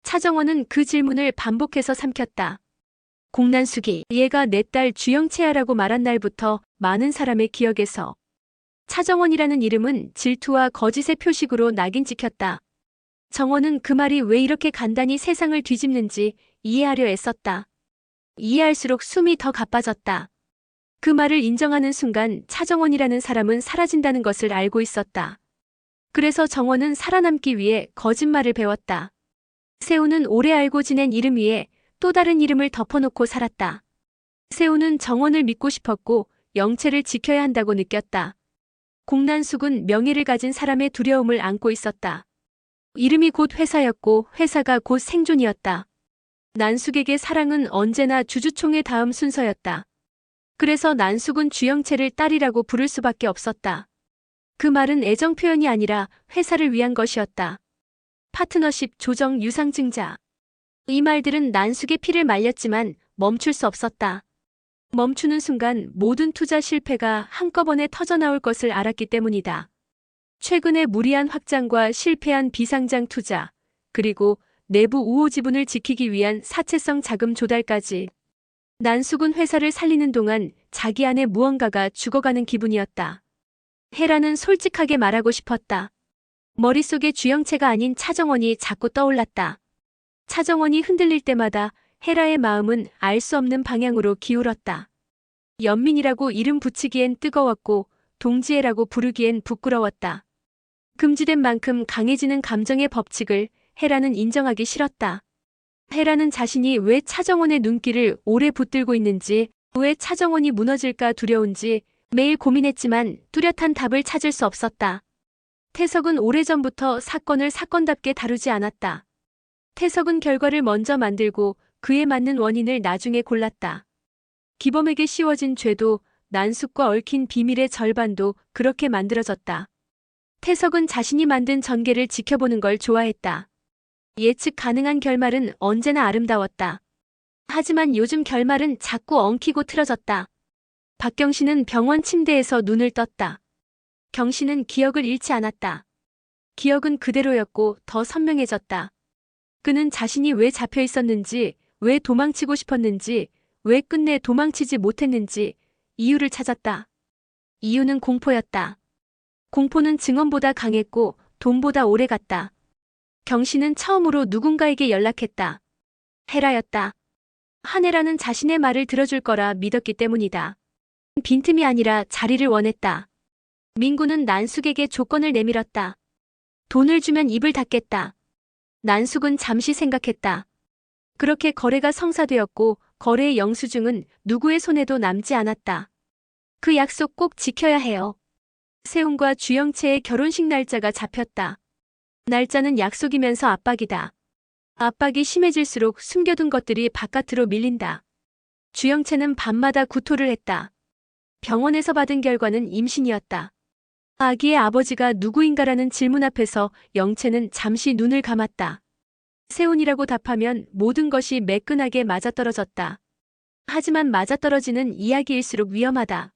차정원은 그 질문을 반복해서 삼켰다. 공난숙이 얘가 내 딸 주영채야라고 말한 날부터 많은 사람의 기억에서 차정원이라는 이름은 질투와 거짓의 표식으로 낙인 찍혔다. 정원은 그 말이 왜 이렇게 간단히 세상을 뒤집는지 이해하려 애썼다. 이해할수록 숨이 더 가빠졌다. 그 말을 인정하는 순간 차정원이라는 사람은 사라진다는 것을 알고 있었다. 그래서 정원은 살아남기 위해 거짓말을 배웠다. 세우는 오래 알고 지낸 이름 위에 또 다른 이름을 덮어놓고 살았다. 세우는 정원을 믿고 싶었고 영채를 지켜야 한다고 느꼈다. 공난숙은 명예를 가진 사람의 두려움을 안고 있었다. 이름이 곧 회사였고 회사가 곧 생존이었다. 난숙에게 사랑은 언제나 주주총의 다음 순서였다. 그래서 난숙은 주영채를 딸이라고 부를 수밖에 없었다. 그 말은 애정 표현이 아니라 회사를 위한 것이었다. 파트너십 조정 유상증자. 이 말들은 난숙의 피를 말렸지만 멈출 수 없었다. 멈추는 순간 모든 투자 실패가 한꺼번에 터져나올 것을 알았기 때문이다. 최근의 무리한 확장과 실패한 비상장 투자, 그리고 내부 우호 지분을 지키기 위한 사채성 자금 조달까지. 난숙은 회사를 살리는 동안 자기 안에 무언가가 죽어가는 기분이었다. 헤라는 솔직하게 말하고 싶었다. 머릿속에 주영채가 아닌 차정원이 자꾸 떠올랐다. 차정원이 흔들릴 때마다 헤라의 마음은 알 수 없는 방향으로 기울었다. 연민이라고 이름 붙이기엔 뜨거웠고 동지애라고 부르기엔 부끄러웠다. 금지된 만큼 강해지는 감정의 법칙을 헤라는 인정하기 싫었다. 헤라는 자신이 왜 차정원의 눈길을 오래 붙들고 있는지, 왜 차정원이 무너질까 두려운지 매일 고민했지만 뚜렷한 답을 찾을 수 없었다. 태석은 오래전부터 사건을 사건답게 다루지 않았다. 태석은 결과를 먼저 만들고 그에 맞는 원인을 나중에 골랐다. 기범에게 씌워진 죄도 난숙과 얽힌 비밀의 절반도 그렇게 만들어졌다. 태석은 자신이 만든 전개를 지켜보는 걸 좋아했다. 예측 가능한 결말은 언제나 아름다웠다. 하지만 요즘 결말은 자꾸 엉키고 틀어졌다. 박경신은 병원 침대에서 눈을 떴다. 경신은 기억을 잃지 않았다. 기억은 그대로였고 더 선명해졌다. 그는 자신이 왜 잡혀 있었는지, 왜 도망치고 싶었는지, 왜 끝내 도망치지 못했는지 이유를 찾았다. 이유는 공포였다. 공포는 증언보다 강했고 돈보다 오래갔다. 경신은 처음으로 누군가에게 연락했다. 헤라였다. 한혜라는 자신의 말을 들어줄 거라 믿었기 때문이다. 빈틈이 아니라 자리를 원했다. 민구는 난숙에게 조건을 내밀었다. 돈을 주면 입을 닫겠다. 난숙은 잠시 생각했다. 그렇게 거래가 성사되었고 거래의 영수증은 누구의 손에도 남지 않았다. 그 약속 꼭 지켜야 해요. 세훈과 주영채의 결혼식 날짜가 잡혔다. 날짜는 약속이면서 압박이다. 압박이 심해질수록 숨겨둔 것들이 바깥으로 밀린다. 주영채는 밤마다 구토를 했다. 병원에서 받은 결과는 임신이었다. 아기의 아버지가 누구인가라는 질문 앞에서 영채는 잠시 눈을 감았다. 세훈이라고 답하면 모든 것이 매끈하게 맞아떨어졌다. 하지만 맞아떨어지는 이야기일수록 위험하다.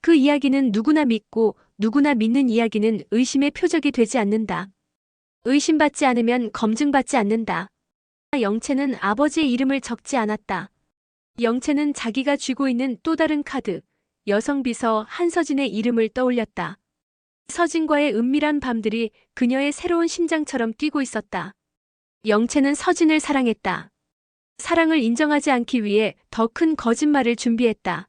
그 이야기는 누구나 믿고 누구나 믿는 이야기는 의심의 표적이 되지 않는다. 의심받지 않으면 검증받지 않는다. 영채는 아버지의 이름을 적지 않았다. 영채는 자기가 쥐고 있는 또 다른 카드, 여성비서 한서진의 이름을 떠올렸다. 서진과의 은밀한 밤들이 그녀의 새로운 심장처럼 뛰고 있었다. 영채는 서진을 사랑했다. 사랑을 인정하지 않기 위해 더 큰 거짓말을 준비했다.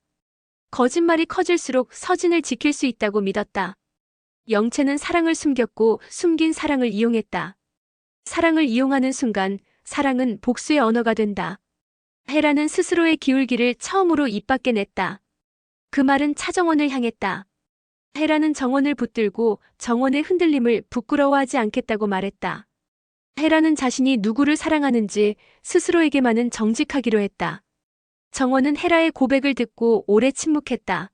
거짓말이 커질수록 서진을 지킬 수 있다고 믿었다. 영채는 사랑을 숨겼고 숨긴 사랑을 이용했다. 사랑을 이용하는 순간 사랑은 복수의 언어가 된다. 헤라는 스스로의 기울기를 처음으로 입 밖에 냈다. 그 말은 차정원을 향했다. 헤라는 정원을 붙들고 정원의 흔들림을 부끄러워하지 않겠다고 말했다. 헤라는 자신이 누구를 사랑하는지 스스로에게만은 정직하기로 했다. 정원은 헤라의 고백을 듣고 오래 침묵했다.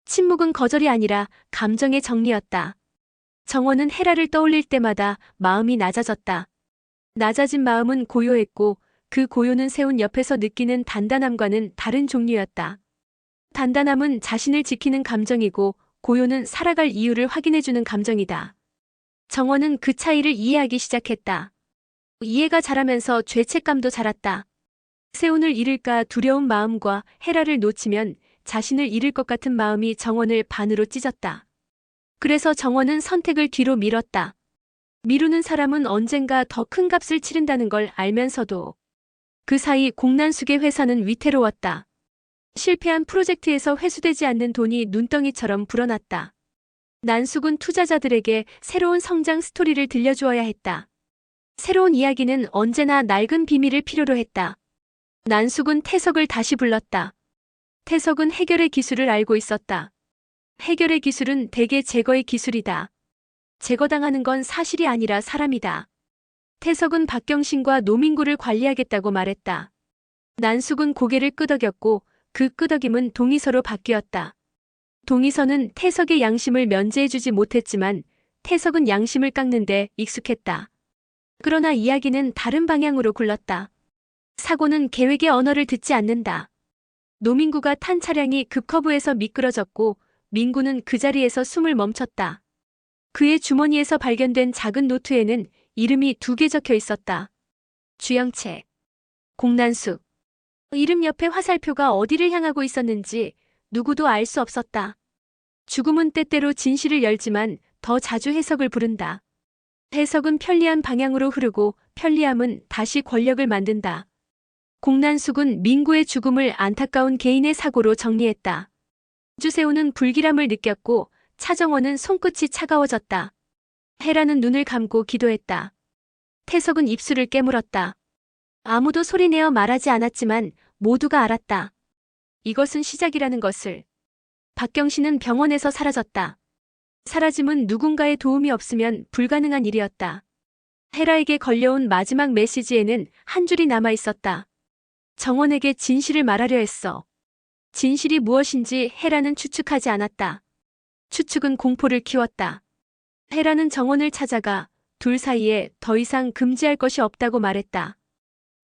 침묵은 거절이 아니라 감정의 정리였다. 정원은 헤라를 떠올릴 때마다 마음이 낮아졌다. 낮아진 마음은 고요했고 그 고요는 세운 옆에서 느끼는 단단함과는 다른 종류였다. 단단함은 자신을 지키는 감정이고 고요는 살아갈 이유를 확인해주는 감정이다. 정원은 그 차이를 이해하기 시작했다. 이해가 자라면서 죄책감도 자랐다. 세운을 잃을까 두려운 마음과 헤라를 놓치면 자신을 잃을 것 같은 마음이 정원을 반으로 찢었다. 그래서 정원은 선택을 뒤로 미뤘다. 미루는 사람은 언젠가 더 큰 값을 치른다는 걸 알면서도 그 사이 공난숙의 회사는 위태로웠다. 실패한 프로젝트에서 회수되지 않는 돈이 눈덩이처럼 불어났다. 난숙은 투자자들에게 새로운 성장 스토리를 들려주어야 했다. 새로운 이야기는 언제나 낡은 비밀을 필요로 했다. 난숙은 태석을 다시 불렀다. 태석은 해결의 기술을 알고 있었다. 해결의 기술은 대개 제거의 기술이다. 제거당하는 건 사실이 아니라 사람이다. 태석은 박경신과 노민구를 관리하겠다고 말했다. 난숙은 고개를 끄덕였고 그 끄덕임은 동의서로 바뀌었다. 동의서는 태석의 양심을 면제해주지 못했지만 태석은 양심을 깎는데 익숙했다. 그러나 이야기는 다른 방향으로 굴렀다. 사고는 계획의 언어를 듣지 않는다. 노민구가 탄 차량이 급커브에서 미끄러졌고 민구는 그 자리에서 숨을 멈췄다. 그의 주머니에서 발견된 작은 노트에는 이름이 2개 적혀 있었다. 주영채, 공난숙. 이름 옆에 화살표가 어디를 향하고 있었는지 누구도 알 수 없었다. 죽음은 때때로 진실을 열지만 더 자주 해석을 부른다. 해석은 편리한 방향으로 흐르고 편리함은 다시 권력을 만든다. 공난숙은 민구의 죽음을 안타까운 개인의 사고로 정리했다. 주세우는 불길함을 느꼈고 차정원은 손끝이 차가워졌다. 헤라는 눈을 감고 기도했다. 태석은 입술을 깨물었다. 아무도 소리내어 말하지 않았지만 모두가 알았다. 이것은 시작이라는 것을. 박경신은 병원에서 사라졌다. 사라짐은 누군가의 도움이 없으면 불가능한 일이었다. 헤라에게 걸려온 마지막 메시지에는 한 줄이 남아 있었다. 정원에게 진실을 말하려 했어. 진실이 무엇인지 헤라는 추측하지 않았다. 추측은 공포를 키웠다. 헤라는 정원을 찾아가 둘 사이에 더 이상 금지할 것이 없다고 말했다.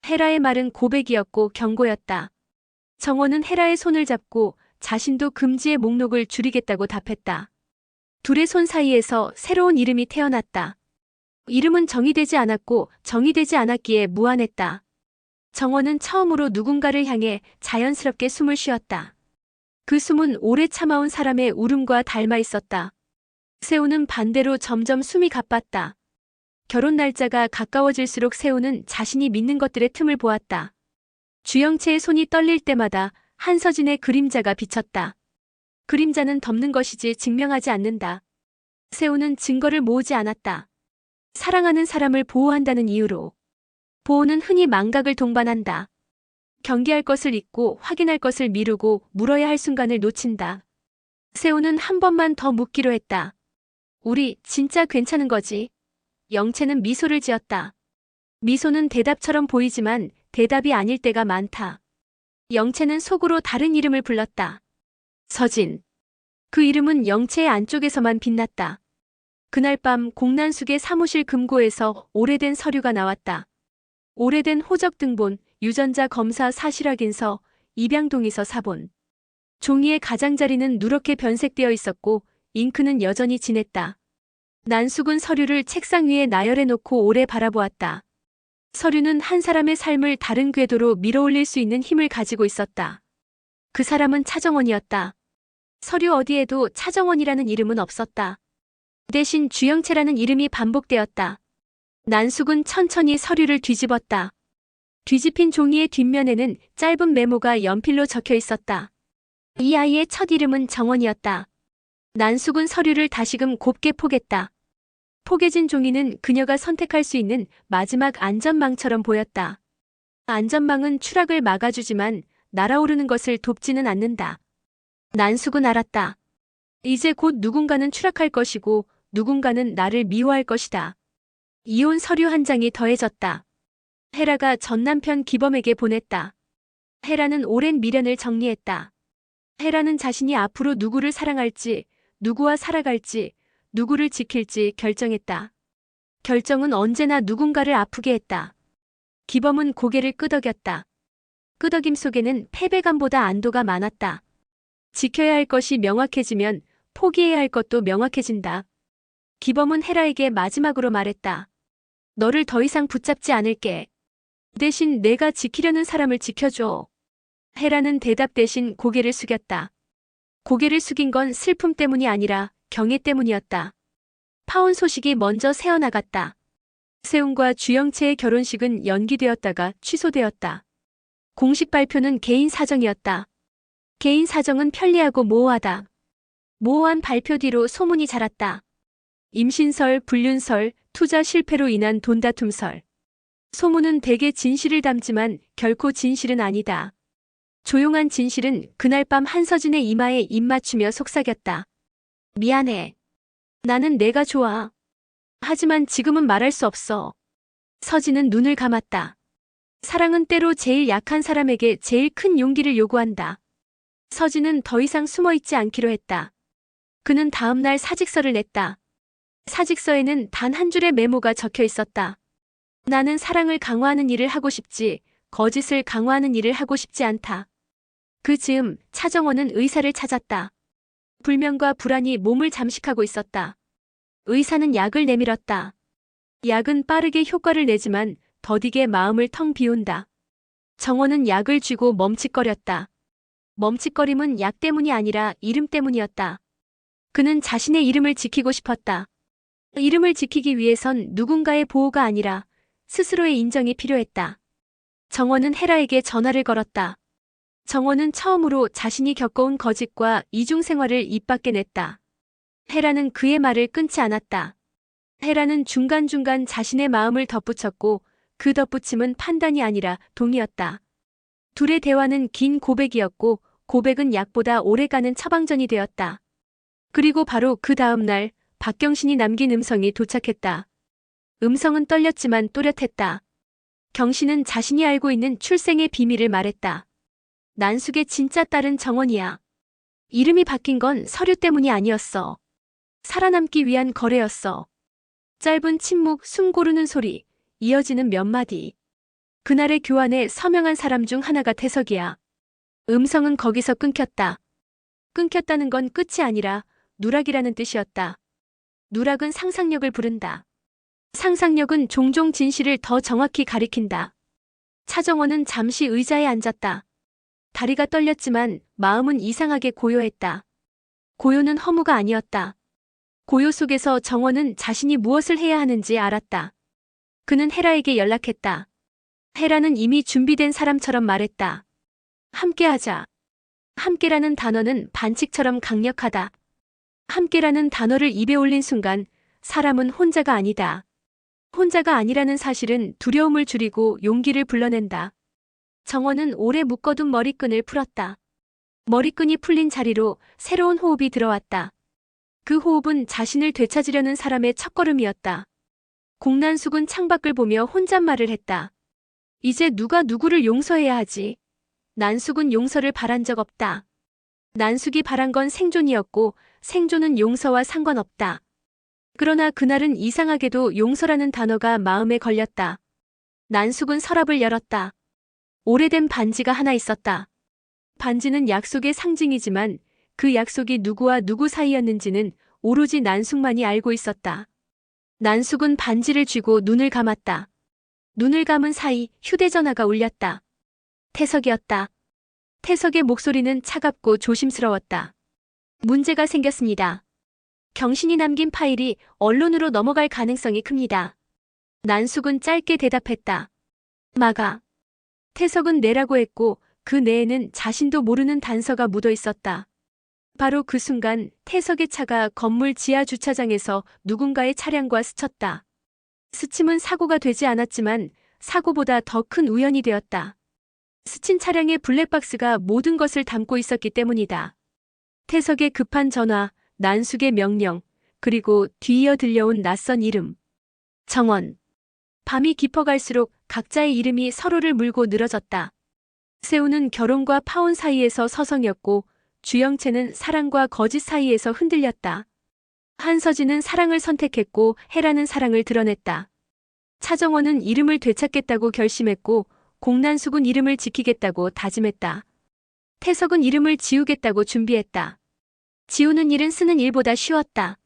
헤라의 말은 고백이었고 경고였다. 정원은 헤라의 손을 잡고 자신도 금지의 목록을 줄이겠다고 답했다. 둘의 손 사이에서 새로운 이름이 태어났다. 이름은 정의되지 않았고 정의되지 않았기에 무한했다. 정원은 처음으로 누군가를 향해 자연스럽게 숨을 쉬었다. 그 숨은 오래 참아온 사람의 울음과 닮아 있었다. 세우는 반대로 점점 숨이 가빴다. 결혼 날짜가 가까워질수록 세우는 자신이 믿는 것들의 틈을 보았다. 주영채의 손이 떨릴 때마다 한서진의 그림자가 비쳤다. 그림자는 덮는 것이지 증명하지 않는다. 세우는 증거를 모으지 않았다. 사랑하는 사람을 보호한다는 이유로. 보호는 흔히 망각을 동반한다. 경계할 것을 잊고 확인할 것을 미루고 물어야 할 순간을 놓친다. 세우는 한 번만 더 묻기로 했다. 우리 진짜 괜찮은 거지? 영채는 미소를 지었다. 미소는 대답처럼 보이지만 대답이 아닐 때가 많다. 영채는 속으로 다른 이름을 불렀다. 서진. 그 이름은 영채의 안쪽에서만 빛났다. 그날 밤 공난숙의 사무실 금고에서 오래된 서류가 나왔다. 오래된 호적 등본, 유전자 검사 사실 확인서, 입양 동의서 사본. 종이의 가장자리는 누렇게 변색되어 있었고 잉크는 여전히 진했다. 난숙은 서류를 책상 위에 나열해 놓고 오래 바라보았다. 서류는 한 사람의 삶을 다른 궤도로 밀어올릴 수 있는 힘을 가지고 있었다. 그 사람은 차정원이었다. 서류 어디에도 차정원이라는 이름은 없었다. 대신 주영채라는 이름이 반복되었다. 난숙은 천천히 서류를 뒤집었다. 뒤집힌 종이의 뒷면에는 짧은 메모가 연필로 적혀 있었다. 이 아이의 첫 이름은 정원이었다. 난숙은 서류를 다시금 곱게 포겠다. 포개진 종이는 그녀가 선택할 수 있는 마지막 안전망처럼 보였다. 안전망은 추락을 막아주지만 날아오르는 것을 돕지는 않는다. 난숙은 알았다. 이제 곧 누군가는 추락할 것이고 누군가는 나를 미워할 것이다. 이혼 서류 한 장이 더해졌다. 헤라가 전 남편 기범에게 보냈다. 헤라는 오랜 미련을 정리했다. 헤라는 자신이 앞으로 누구를 사랑할지, 누구와 살아갈지, 누구를 지킬지 결정했다. 결정은 언제나 누군가를 아프게 했다. 기범은 고개를 끄덕였다. 끄덕임 속에는 패배감보다 안도가 많았다. 지켜야 할 것이 명확해지면 포기해야 할 것도 명확해진다. 기범은 헤라에게 마지막으로 말했다. 너를 더 이상 붙잡지 않을게. 대신 내가 지키려는 사람을 지켜줘. 헤라는 대답 대신 고개를 숙였다. 고개를 숙인 건 슬픔 때문이 아니라 경애 때문이었다. 파혼 소식이 먼저 새어나갔다. 세훈과 주영채의 결혼식은 연기되었다가 취소되었다. 공식 발표는 개인 사정이었다. 개인 사정은 편리하고 모호하다. 모호한 발표 뒤로 소문이 자랐다. 임신설, 불륜설, 투자 실패로 인한 돈다툼설. 소문은 대개 진실을 담지만 결코 진실은 아니다. 조용한 진실은 그날 밤 한서진의 이마에 입 맞추며 속삭였다. 미안해. 나는 내가 좋아. 하지만 지금은 말할 수 없어. 서진은 눈을 감았다. 사랑은 때로 제일 약한 사람에게 제일 큰 용기를 요구한다. 서진은 더 이상 숨어있지 않기로 했다. 그는 다음 날 사직서를 냈다. 사직서에는 단 한 줄의 메모가 적혀 있었다. 나는 사랑을 강화하는 일을 하고 싶지, 거짓을 강화하는 일을 하고 싶지 않다. 그 즈음 차정원은 의사를 찾았다. 불면과 불안이 몸을 잠식하고 있었다. 의사는 약을 내밀었다. 약은 빠르게 효과를 내지만 더디게 마음을 텅 비운다. 정원은 약을 쥐고 멈칫거렸다. 멈칫거림은 약 때문이 아니라 이름 때문이었다. 그는 자신의 이름을 지키고 싶었다. 이름을 지키기 위해선 누군가의 보호가 아니라 스스로의 인정이 필요했다. 정원은 헤라에게 전화를 걸었다. 정원은 처음으로 자신이 겪어온 거짓과 이중생활을 입 밖에 냈다. 헤라는 그의 말을 끊지 않았다. 헤라는 중간중간 자신의 마음을 덧붙였고 그 덧붙임은 판단이 아니라 동의였다. 둘의 대화는 긴 고백이었고 고백은 약보다 오래가는 처방전이 되었다. 그리고 바로 그 다음 날 박경신이 남긴 음성이 도착했다. 음성은 떨렸지만 또렷했다. 경신은 자신이 알고 있는 출생의 비밀을 말했다. 난숙의 진짜 딸은 정원이야. 이름이 바뀐 건 서류 때문이 아니었어. 살아남기 위한 거래였어. 짧은 침묵, 숨 고르는 소리, 이어지는 몇 마디. 그날의 교환에 서명한 사람 중 하나가 태석이야. 음성은 거기서 끊겼다. 끊겼다는 건 끝이 아니라 누락이라는 뜻이었다. 누락은 상상력을 부른다. 상상력은 종종 진실을 더 정확히 가리킨다. 차정원은 잠시 의자에 앉았다. 다리가 떨렸지만 마음은 이상하게 고요했다. 고요는 허무가 아니었다. 고요 속에서 정원은 자신이 무엇을 해야 하는지 알았다. 그는 헤라에게 연락했다. 헤라는 이미 준비된 사람처럼 말했다. 함께하자. 함께라는 단어는 반칙처럼 강력하다. 함께라는 단어를 입에 올린 순간 사람은 혼자가 아니다. 혼자가 아니라는 사실은 두려움을 줄이고 용기를 불러낸다. 정원은 오래 묶어둔 머리끈을 풀었다. 머리끈이 풀린 자리로 새로운 호흡이 들어왔다. 그 호흡은 자신을 되찾으려는 사람의 첫걸음이었다. 공난숙은 창밖을 보며 혼잣말을 했다. 이제 누가 누구를 용서해야 하지? 난숙은 용서를 바란 적 없다. 난숙이 바란 건 생존이었고 생존은 용서와 상관없다. 그러나 그날은 이상하게도 용서라는 단어가 마음에 걸렸다. 난숙은 서랍을 열었다. 오래된 반지가 하나 있었다. 반지는 약속의 상징이지만 그 약속이 누구와 누구 사이였는지는 오로지 난숙만이 알고 있었다. 난숙은 반지를 쥐고 눈을 감았다. 눈을 감은 사이 휴대전화가 울렸다. 태석이었다. 태석의 목소리는 차갑고 조심스러웠다. 문제가 생겼습니다. 경신이 남긴 파일이 언론으로 넘어갈 가능성이 큽니다. 난숙은 짧게 대답했다. 막아. 태석은 내라고 했고 그 내에는 자신도 모르는 단서가 묻어 있었다. 바로 그 순간 태석의 차가 건물 지하 주차장에서 누군가의 차량과 스쳤다. 스침은 사고가 되지 않았지만 사고보다 더 큰 우연이 되었다. 스친 차량의 블랙박스가 모든 것을 담고 있었기 때문이다. 태석의 급한 전화, 난숙의 명령, 그리고 뒤이어 들려온 낯선 이름. 정원. 밤이 깊어갈수록 각자의 이름이 서로를 물고 늘어졌다. 세훈은 결혼과 파혼 사이에서 서성였고 주영채는 사랑과 거짓 사이에서 흔들렸다. 한서진은 사랑을 선택했고 헤라는 사랑을 드러냈다. 차정원은 이름을 되찾겠다고 결심했고 공난숙은 이름을 지키겠다고 다짐했다. 태석은 이름을 지우겠다고 준비했다. 지우는 일은 쓰는 일보다 쉬웠다.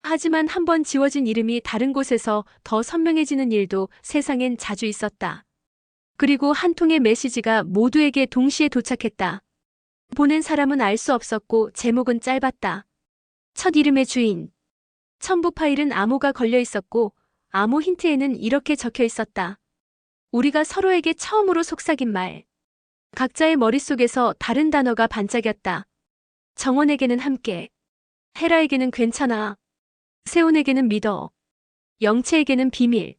하지만 한번 지워진 이름이 다른 곳에서 더 선명해지는 일도 세상엔 자주 있었다. 그리고 한 통의 메시지가 모두에게 동시에 도착했다. 보낸 사람은 알 수 없었고 제목은 짧았다. 첫 이름의 주인. 첨부 파일은 암호가 걸려 있었고 암호 힌트에는 이렇게 적혀 있었다. 우리가 서로에게 처음으로 속삭인 말. 각자의 머릿속에서 다른 단어가 반짝였다. 정원에게는 함께. 헤라에게는 괜찮아. 세훈에게는 믿어. 영채에게는 비밀.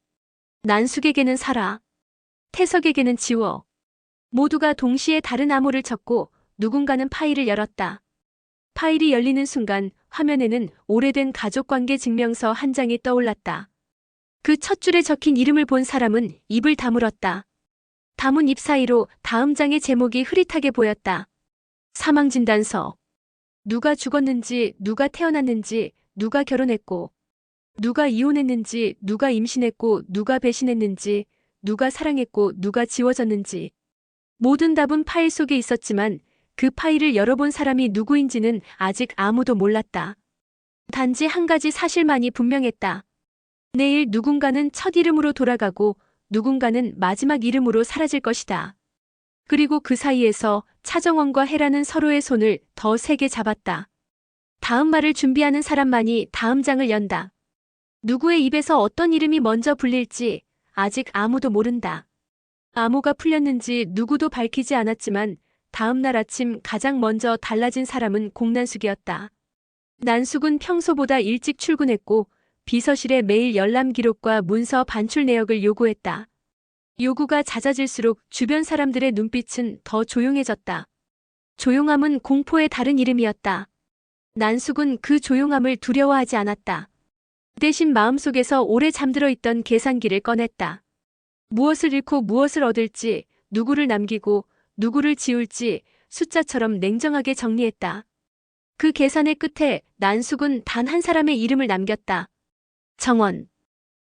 난숙에게는 살아. 태석에게는 지워. 모두가 동시에 다른 암호를 쳤고 누군가는 파일을 열었다. 파일이 열리는 순간 화면에는 오래된 가족관계 증명서 한 장이 떠올랐다. 그 첫 줄에 적힌 이름을 본 사람은 입을 다물었다. 다문 입 사이로 다음 장의 제목이 흐릿하게 보였다. 사망진단서. 누가 죽었는지, 누가 태어났는지, 누가 결혼했고, 누가 이혼했는지, 누가 임신했고, 누가 배신했는지, 누가 사랑했고, 누가 지워졌는지. 모든 답은 파일 속에 있었지만 그 파일을 열어본 사람이 누구인지는 아직 아무도 몰랐다. 단지 한 가지 사실만이 분명했다. 내일 누군가는 첫 이름으로 돌아가고 누군가는 마지막 이름으로 사라질 것이다. 그리고 그 사이에서 차정원과 헤라는 서로의 손을 더 세게 잡았다. 다음 말을 준비하는 사람만이 다음 장을 연다. 누구의 입에서 어떤 이름이 먼저 불릴지 아직 아무도 모른다. 암호가 풀렸는지 누구도 밝히지 않았지만 다음 날 아침 가장 먼저 달라진 사람은 공난숙이었다. 난숙은 평소보다 일찍 출근했고 비서실에 매일 열람 기록과 문서 반출 내역을 요구했다. 요구가 잦아질수록 주변 사람들의 눈빛은 더 조용해졌다. 조용함은 공포의 다른 이름이었다. 난숙은 그 조용함을 두려워하지 않았다. 대신 마음속에서 오래 잠들어 있던 계산기를 꺼냈다. 무엇을 잃고 무엇을 얻을지, 누구를 남기고 누구를 지울지 숫자처럼 냉정하게 정리했다. 그 계산의 끝에 난숙은 단 한 사람의 이름을 남겼다. 정원.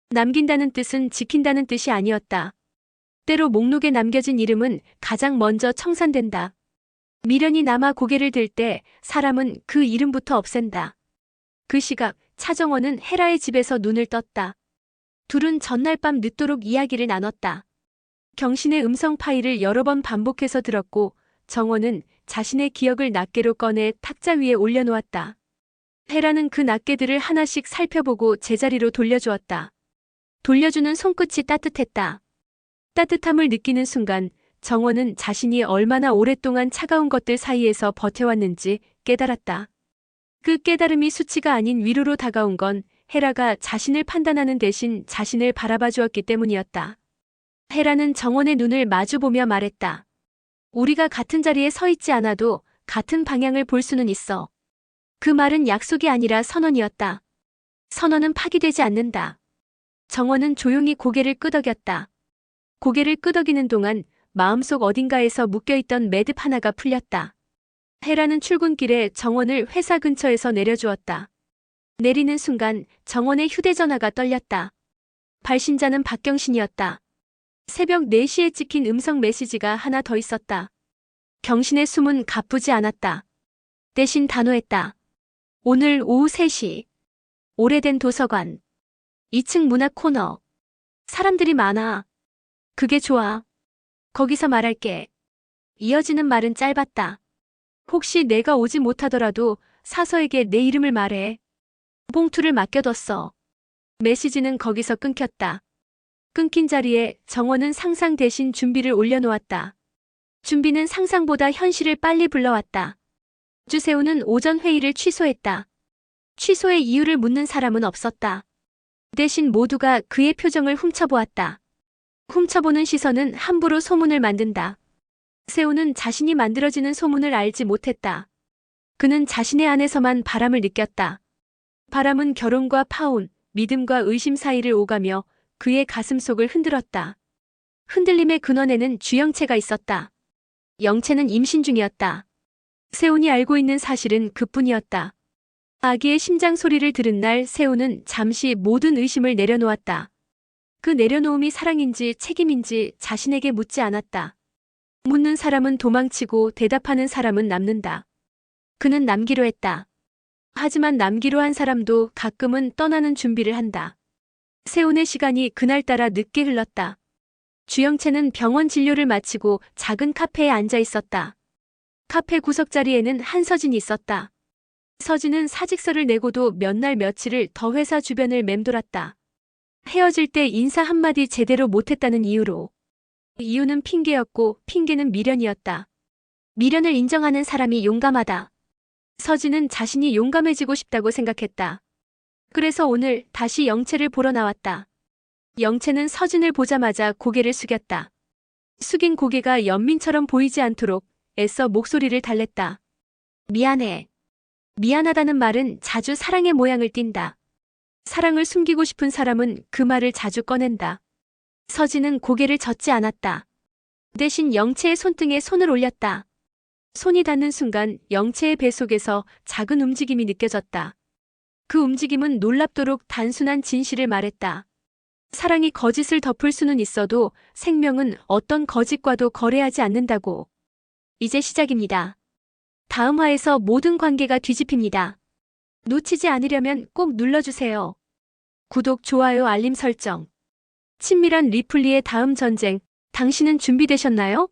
남긴다는 뜻은 지킨다는 뜻이 아니었다. 때로 목록에 남겨진 이름은 가장 먼저 청산된다. 미련이 남아 고개를 들 때 사람은 그 이름부터 없앤다. 그 시각 차정원은 헤라의 집에서 눈을 떴다. 둘은 전날 밤 늦도록 이야기를 나눴다. 경신의 음성 파일을 여러 번 반복해서 들었고 정원은 자신의 기억을 낱개로 꺼내 탁자 위에 올려놓았다. 헤라는 그 낱개들을 하나씩 살펴보고 제자리로 돌려주었다. 돌려주는 손끝이 따뜻했다. 따뜻함을 느끼는 순간 정원은 자신이 얼마나 오랫동안 차가운 것들 사이에서 버텨왔는지 깨달았다. 그 깨달음이 수치가 아닌 위로로 다가온 건 헤라가 자신을 판단하는 대신 자신을 바라봐 주었기 때문이었다. 헤라는 정원의 눈을 마주보며 말했다. 우리가 같은 자리에 서 있지 않아도 같은 방향을 볼 수는 있어. 그 말은 약속이 아니라 선언이었다. 선언은 파기되지 않는다. 정원은 조용히 고개를 끄덕였다. 고개를 끄덕이는 동안 마음속 어딘가에서 묶여있던 매듭 하나가 풀렸다. 헤라는 출근길에 정원을 회사 근처에서 내려주었다. 내리는 순간 정원의 휴대전화가 떨렸다. 발신자는 박경신이었다. 새벽 4시에 찍힌 음성 메시지가 하나 더 있었다. 경신의 숨은 가쁘지 않았다. 대신 단호했다. 오늘 오후 3시. 오래된 도서관. 2층 문학 코너. 사람들이 많아. 그게 좋아. 거기서 말할게. 이어지는 말은 짧았다. 혹시 내가 오지 못하더라도 사서에게 내 이름을 말해. 봉투를 맡겨뒀어. 메시지는 거기서 끊겼다. 끊긴 자리에 정원은 상상 대신 준비를 올려놓았다. 준비는 상상보다 현실을 빨리 불러왔다. 주세우는 오전 회의를 취소했다. 취소의 이유를 묻는 사람은 없었다. 대신 모두가 그의 표정을 훔쳐보았다. 훔쳐보는 시선은 함부로 소문을 만든다. 세우는 자신이 만들어지는 소문을 알지 못했다. 그는 자신의 안에서만 바람을 느꼈다. 바람은 결혼과 파혼, 믿음과 의심 사이를 오가며 그의 가슴속을 흔들었다. 흔들림의 근원에는 주영채가 있었다. 영채는 임신 중이었다. 세훈이 알고 있는 사실은 그뿐이었다. 아기의 심장 소리를 들은 날 세훈은 잠시 모든 의심을 내려놓았다. 그 내려놓음이 사랑인지 책임인지 자신에게 묻지 않았다. 묻는 사람은 도망치고 대답하는 사람은 남는다. 그는 남기로 했다. 하지만 남기로 한 사람도 가끔은 떠나는 준비를 한다. 세훈의 시간이 그날따라 늦게 흘렀다. 주영채는 병원 진료를 마치고 작은 카페에 앉아 있었다. 카페 구석자리에는 한서진이 있었다. 서진은 사직서를 내고도 몇 날 며칠을 더 회사 주변을 맴돌았다. 헤어질 때 인사 한마디 제대로 못했다는 이유로. 이유는 핑계였고 핑계는 미련이었다. 미련을 인정하는 사람이 용감하다. 서진은 자신이 용감해지고 싶다고 생각했다. 그래서 오늘 다시 영채를 보러 나왔다. 영채는 서진을 보자마자 고개를 숙였다. 숙인 고개가 연민처럼 보이지 않도록 애써 목소리를 달랬다. 미안해. 미안하다는 말은 자주 사랑의 모양을 띈다. 사랑을 숨기고 싶은 사람은 그 말을 자주 꺼낸다. 서진은 고개를 젓지 않았다. 대신 영채의 손등에 손을 올렸다. 손이 닿는 순간 영채의 배 속에서 작은 움직임이 느껴졌다. 그 움직임은 놀랍도록 단순한 진실을 말했다. 사랑이 거짓을 덮을 수는 있어도 생명은 어떤 거짓과도 거래하지 않는다고. 이제 시작입니다. 다음 화에서 모든 관계가 뒤집힙니다. 놓치지 않으려면 꼭 눌러주세요. 구독, 좋아요, 알림 설정. 친밀한 리플리의 다음 전쟁, 당신은 준비되셨나요?